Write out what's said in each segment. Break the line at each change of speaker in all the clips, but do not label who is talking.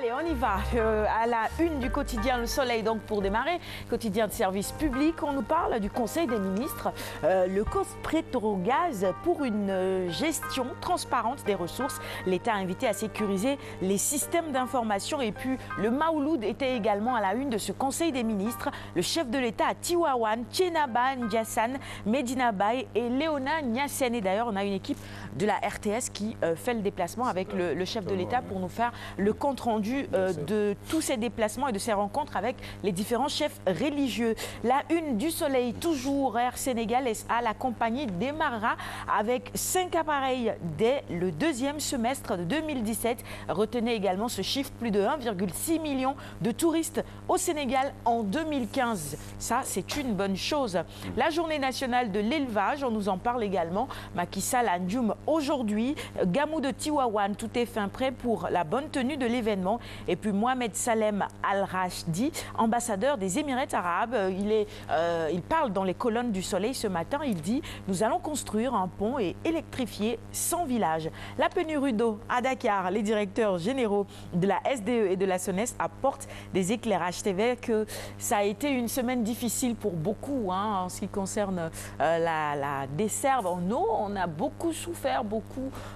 Allez, on y va. À la une du quotidien Le Soleil, donc pour démarrer, quotidien de service public, on nous parle du Conseil des ministres, le COS-Pétrogaz pour une gestion transparente des ressources. L'État a invité à sécuriser les systèmes d'information et puis le Maouloud était également à la une de ce Conseil des ministres. Le chef de l'État à Tiwawan, Thiénaba Ndiassane, Medina Baye et Léona Niassène. Et d'ailleurs, on a une équipe de la RTS qui fait le déplacement avec le chef de l'État pour nous faire le compte rendu de tous ces déplacements et de ces rencontres avec les différents chefs religieux. La une du Soleil, toujours Air Sénégal SA, la compagnie démarrera avec 5 appareils dès le deuxième semestre de 2017. Retenez également ce chiffre, plus de 1,6 million de touristes au Sénégal en 2015. Ça, c'est une bonne chose. La journée nationale de l'élevage, on nous en parle également. Macky Sall à Ndioum aujourd'hui. Gamou de Tiwawan, tout est fin prêt pour la bonne tenue de l'événement. Et puis Mohamed Salem Al-Rashdi, ambassadeur des Émirats arabes, il parle dans les colonnes du Soleil ce matin. Il dit « Nous allons construire un pont et électrifier 100 villages ». La pénurie d'eau à Dakar, les directeurs généraux de la SDE et de la SONES apportent des éclairages. C'est vrai que ça a été une semaine difficile pour beaucoup en ce qui concerne la desserte en eau. On a beaucoup souffert,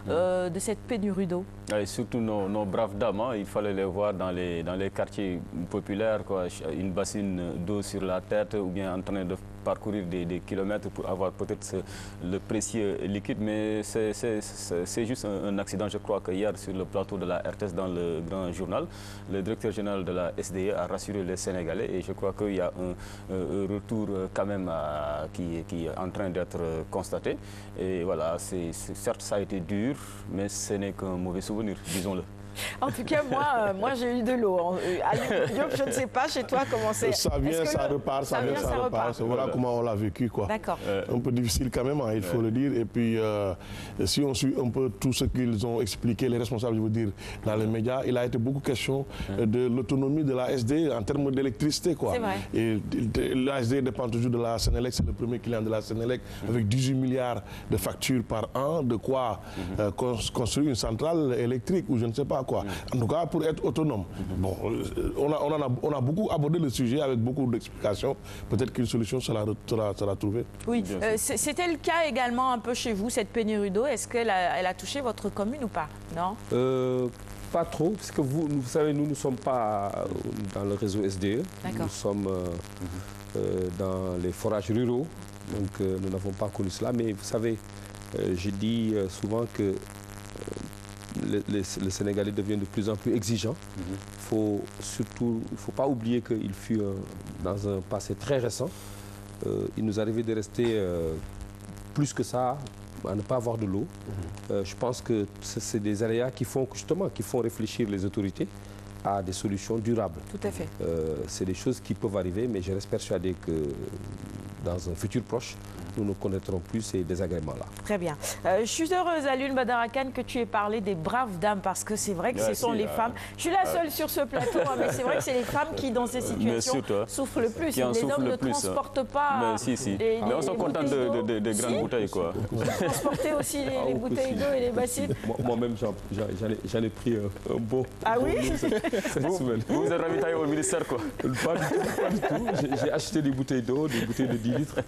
de cette pénurie d'eau.
Et surtout nos braves dames, il fallait les voir dans les quartiers populaires, quoi, une bassine d'eau sur la tête ou bien en train de parcourir des kilomètres pour avoir peut-être le précieux liquide. Mais c'est juste un accident, je crois, qu'hier sur le plateau de la RTS dans le grand journal, le directeur général de la SDE a rassuré les Sénégalais et je crois qu'il y a un retour quand même qui est en train d'être constaté. Et voilà, certes ça a été dur, mais ce n'est qu'un mauvais souvenir, disons-le.
En tout cas, moi j'ai eu de l'eau. Je ne sais pas chez toi comment c'est.
Ça vient, ça repart, ça vient, ça repart. Voilà comment on l'a vécu, quoi.
D'accord.
Un peu difficile quand même, il faut le dire. Et puis, si on suit un peu tout ce qu'ils ont expliqué, les responsables, je veux dire, dans les médias, il a été beaucoup question de l'autonomie de la SDE en termes d'électricité, quoi.
C'est vrai.
Et la SDE dépend toujours de la Sénélec, c'est le premier client de la Sénélec, avec 18 milliards de factures par an, de quoi construire une centrale électrique ou je ne sais pas quoi. En tout cas, pour être autonome. Bon, on a beaucoup abordé le sujet avec beaucoup d'explications. Peut-être qu'une solution sera trouvée.
Oui, c'était le cas également un peu chez vous, cette pénurie d'eau. Est-ce qu'elle a touché votre commune ou pas? Non
pas trop, parce que vous savez, nous ne sommes pas dans le réseau SDE. Nous sommes dans les forages ruraux, donc nous n'avons pas connu cela. Mais vous savez, je dis souvent que les Sénégalais deviennent de plus en plus exigeants. Il ne faut pas oublier qu'il fut dans un passé très récent. Il nous arrivait de rester plus que ça, à ne pas avoir de l'eau. Je pense que c'est des aléas qui font réfléchir les autorités à des solutions durables.
Tout à fait.
C'est des choses qui peuvent arriver, mais je reste persuadé que dans un futur proche, nous ne connaîtrons plus ces désagréments-là.
Très bien. Je suis heureuse, Alioune Badara Kane, que tu aies parlé des braves dames, parce que c'est vrai que ce sont les femmes. Je suis la seule sur ce plateau, mais c'est vrai que c'est les femmes qui, dans ces situations, souffrent le plus. Les hommes ne transportent pas.
Mais on se contente des grandes bouteilles, quoi.
Vous transportez aussi les bouteilles d'eau et les bassines.
Moi-même, j'en ai pris un beau.
Ah oui?
Vous êtes ravitaillé au ministère, quoi?
Pas du tout. J'ai acheté des bouteilles d'eau, des bouteilles de 10 litres.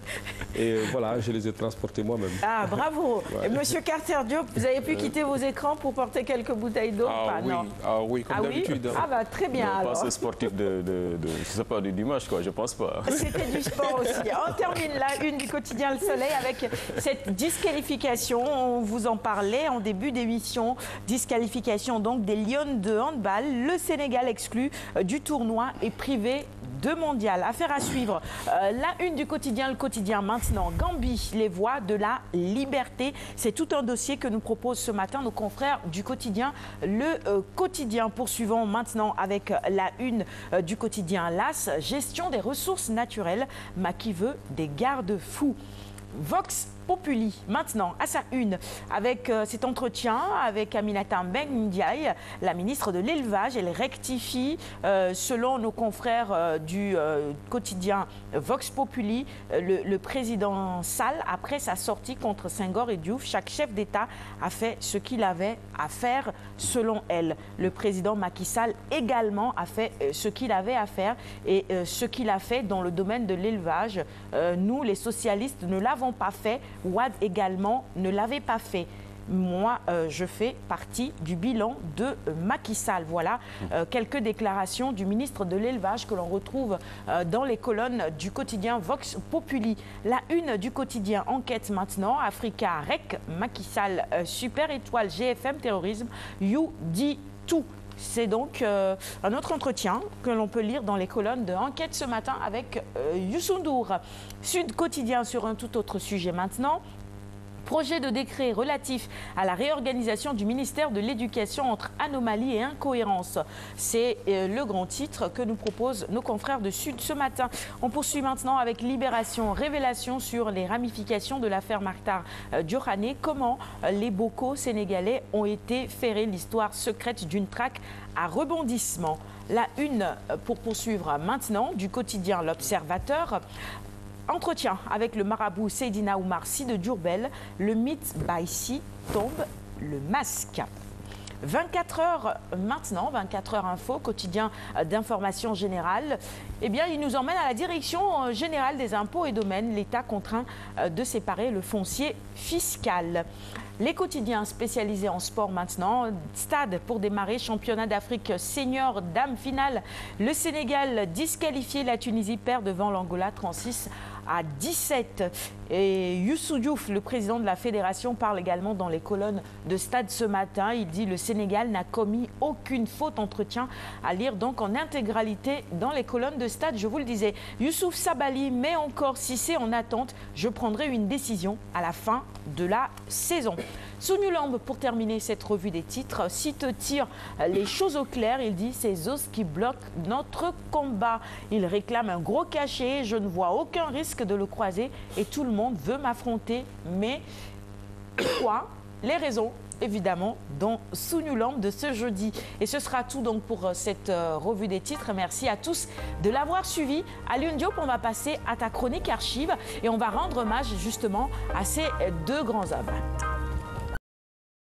Et voilà, je les ai transportées moi-même.
Ah, bravo. Et Monsieur Carter Diop, vous avez pu quitter vos écrans pour porter quelques bouteilles d'eau?
Oui, comme d'habitude.
Ah bah très bien.
Non, pas ce sportif je sais pas, du dimanche, quoi, je pense pas.
C'était du sport aussi. On termine la une du quotidien Le Soleil avec cette disqualification. On vous en parlait en début d'émission. Disqualification donc des Lions de handball. Le Sénégal exclu du tournoi et privé de mondial. Affaire à suivre. La une du quotidien, le quotidien maintenant. Gambie, les voies de la liberté. C'est tout un dossier que nous proposent ce matin nos confrères du quotidien, le quotidien. Poursuivons maintenant avec la une du quotidien LAS. Gestion des ressources naturelles. Macky veut des garde-fous. Vox Populi. Maintenant, à sa une, avec cet entretien avec Aminata Mbengue Ndiaye, la ministre de l'Élevage. Elle rectifie, selon nos confrères du quotidien Vox Populi, le président Sall, après sa sortie contre Senghor et Diouf. Chaque chef d'État a fait ce qu'il avait à faire, selon elle. Le président Macky Sall également a fait ce qu'il avait à faire et ce qu'il a fait dans le domaine de l'élevage. Nous, les socialistes, ne l'avons pas fait. Wade également ne l'avait pas fait. Moi, je fais partie du bilan de Macky Sall. Voilà quelques déclarations du ministre de l'Élevage que l'on retrouve dans les colonnes du quotidien Vox Populi. La une du quotidien Enquête maintenant, Africa Rec, Macky Sall, super étoile, GFM terrorisme, you dit tout. C'est donc un autre entretien que l'on peut lire dans les colonnes de Enquête ce matin avec Youssou N'Dour. Sud Quotidien sur un tout autre sujet maintenant. Projet de décret relatif à la réorganisation du ministère de l'Éducation entre anomalies et incohérences. C'est le grand titre que nous proposent nos confrères de Sud ce matin. On poursuit maintenant avec Libération, révélation sur les ramifications de l'affaire Mactar Diokhane. Comment les bocaux sénégalais ont été ferrés, l'histoire secrète d'une traque à rebondissement. La une pour poursuivre maintenant du quotidien L'Observateur. Entretien avec le marabout Seydina Oumar Sy de Diourbel. Le mythe Baïsi tombe, le masque. 24 heures maintenant, 24 heures info, quotidien d'information générale. Eh bien, il nous emmène à la direction générale des impôts et domaines. L'État contraint de séparer le foncier fiscal. Les quotidiens spécialisés en sport maintenant. Stade pour démarrer, championnat d'Afrique senior, dame finale. Le Sénégal disqualifié, la Tunisie perd devant l'Angola 36 à 17. Et Youssou Diouf, le président de la fédération, parle également dans les colonnes de Stade ce matin. Il dit le Sénégal n'a commis aucune faute. Entretien à lire donc en intégralité dans les colonnes de Stade. Je vous le disais, Youssouf Sabaly met encore Cissé en attente. Je prendrai une décision à la fin de la saison. Souniou Lamb, pour terminer cette revue des titres, Site tire les choses au clair. Il dit c'est os qui bloquent notre combat. Il réclame un gros cachet. Je ne vois aucun risque de le croiser et tout le monde veut m'affronter. Mais quoi? Les raisons, évidemment, dans Souniou Lamb de ce jeudi. Et ce sera tout donc pour cette revue des titres. Merci à tous de l'avoir suivi. Alioune Diop, on va passer à ta chronique archive et on va rendre hommage justement à ces deux grands hommes.